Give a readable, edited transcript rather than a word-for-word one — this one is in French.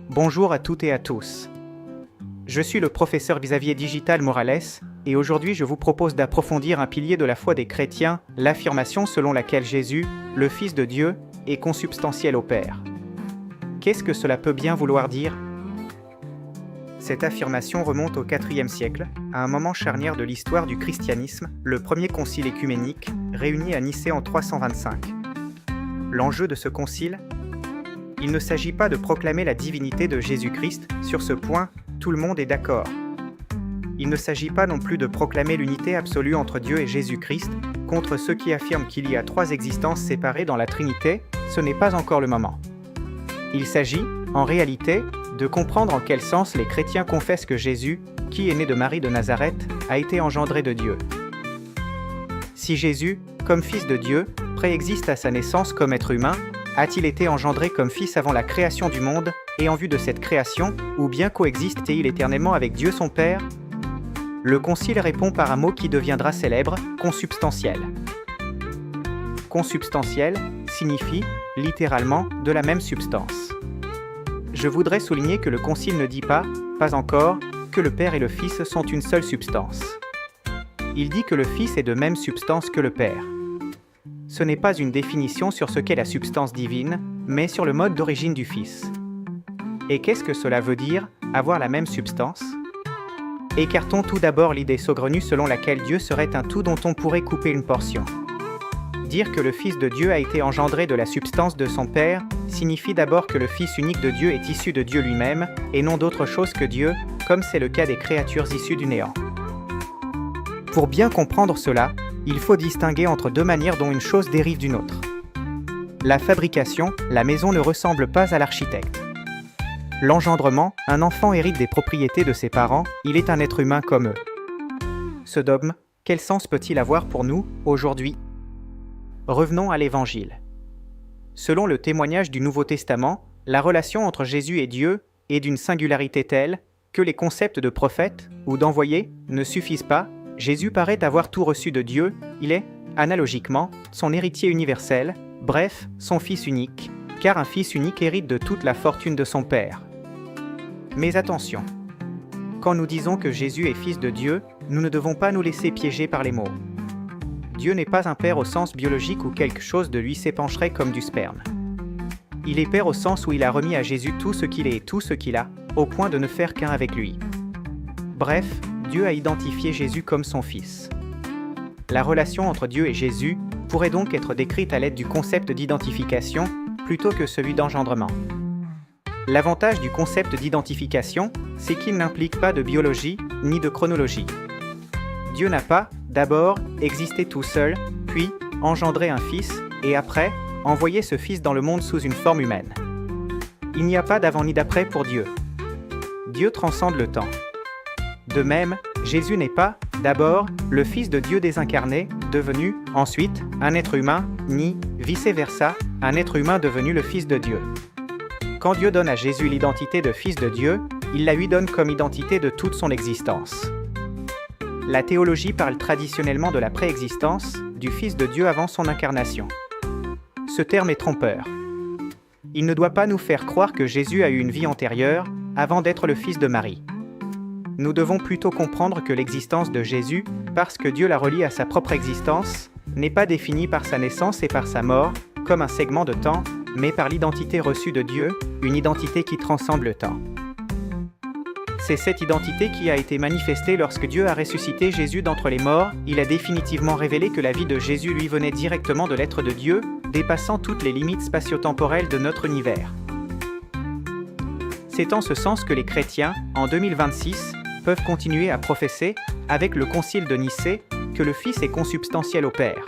Bonjour à toutes et à tous. Je suis le professeur Xavier Digital Morales et aujourd'hui je vous propose d'approfondir un pilier de la foi des chrétiens, l'affirmation selon laquelle Jésus, le Fils de Dieu, est consubstantiel au Père. Qu'est-ce que cela peut bien vouloir dire ? Cette affirmation remonte au IVe siècle, à un moment charnière de l'histoire du christianisme, le premier concile œcuménique, réuni à Nicée en 325. L'enjeu de ce concile ? Il ne s'agit pas de proclamer la divinité de Jésus-Christ, sur ce point, tout le monde est d'accord. Il ne s'agit pas non plus de proclamer l'unité absolue entre Dieu et Jésus-Christ, contre ceux qui affirment qu'il y a trois existences séparées dans la Trinité, ce n'est pas encore le moment. Il s'agit, en réalité, de comprendre en quel sens les chrétiens confessent que Jésus, qui est né de Marie de Nazareth, a été engendré de Dieu. Si Jésus, comme Fils de Dieu, préexiste à sa naissance comme être humain, a-t-il été engendré comme Fils avant la création du monde, et en vue de cette création, ou bien coexiste-t-il éternellement avec Dieu son Père ? Le Concile répond par un mot qui deviendra célèbre, consubstantiel. Consubstantiel signifie, littéralement, de la même substance. Je voudrais souligner que le Concile ne dit pas encore, que le Père et le Fils sont une seule substance. Il dit que le Fils est de même substance que le Père. Ce n'est pas une définition sur ce qu'est la substance divine, mais sur le mode d'origine du Fils. Et qu'est-ce que cela veut dire, avoir la même substance ? Écartons tout d'abord l'idée saugrenue selon laquelle Dieu serait un tout dont on pourrait couper une portion. Dire que le Fils de Dieu a été engendré de la substance de son Père signifie d'abord que le Fils unique de Dieu est issu de Dieu lui-même, et non d'autre chose que Dieu, comme c'est le cas des créatures issues du néant. Pour bien comprendre cela, il faut distinguer entre deux manières dont une chose dérive d'une autre. La fabrication, la maison ne ressemble pas à l'architecte. L'engendrement, un enfant hérite des propriétés de ses parents, il est un être humain comme eux. Ce dogme, quel sens peut-il avoir pour nous, aujourd'hui ? Revenons à l'Évangile. Selon le témoignage du Nouveau Testament, la relation entre Jésus et Dieu est d'une singularité telle que les concepts de prophète ou d'envoyé ne suffisent pas. Jésus paraît avoir tout reçu de Dieu, il est, analogiquement, son héritier universel, bref, son Fils unique, car un Fils unique hérite de toute la fortune de son Père. Mais attention, quand nous disons que Jésus est Fils de Dieu, nous ne devons pas nous laisser piéger par les mots. Dieu n'est pas un Père au sens biologique où quelque chose de lui s'épancherait comme du sperme. Il est Père au sens où il a remis à Jésus tout ce qu'il est et tout ce qu'il a, au point de ne faire qu'un avec lui. Bref, Dieu a identifié Jésus comme son Fils. La relation entre Dieu et Jésus pourrait donc être décrite à l'aide du concept d'identification plutôt que celui d'engendrement. L'avantage du concept d'identification, c'est qu'il n'implique pas de biologie ni de chronologie. Dieu n'a pas, d'abord, existé tout seul, puis engendré un Fils, et après, envoyé ce Fils dans le monde sous une forme humaine. Il n'y a pas d'avant ni d'après pour Dieu. Dieu transcende le temps. De même, Jésus n'est pas, d'abord, le Fils de Dieu désincarné, devenu, ensuite, un être humain, ni, vice-versa, un être humain devenu le Fils de Dieu. Quand Dieu donne à Jésus l'identité de Fils de Dieu, il la lui donne comme identité de toute son existence. La théologie parle traditionnellement de la préexistence du Fils de Dieu avant son incarnation. Ce terme est trompeur. Il ne doit pas nous faire croire que Jésus a eu une vie antérieure avant d'être le Fils de Marie. Nous devons plutôt comprendre que l'existence de Jésus, parce que Dieu la relie à sa propre existence, n'est pas définie par sa naissance et par sa mort, comme un segment de temps, mais par l'identité reçue de Dieu, une identité qui transcende le temps. C'est cette identité qui a été manifestée lorsque Dieu a ressuscité Jésus d'entre les morts. Il a définitivement révélé que la vie de Jésus lui venait directement de l'être de Dieu, dépassant toutes les limites spatio-temporelles de notre univers. C'est en ce sens que les chrétiens, en 2026, peuvent continuer à professer, avec le Concile de Nicée, que le Fils est consubstantiel au Père.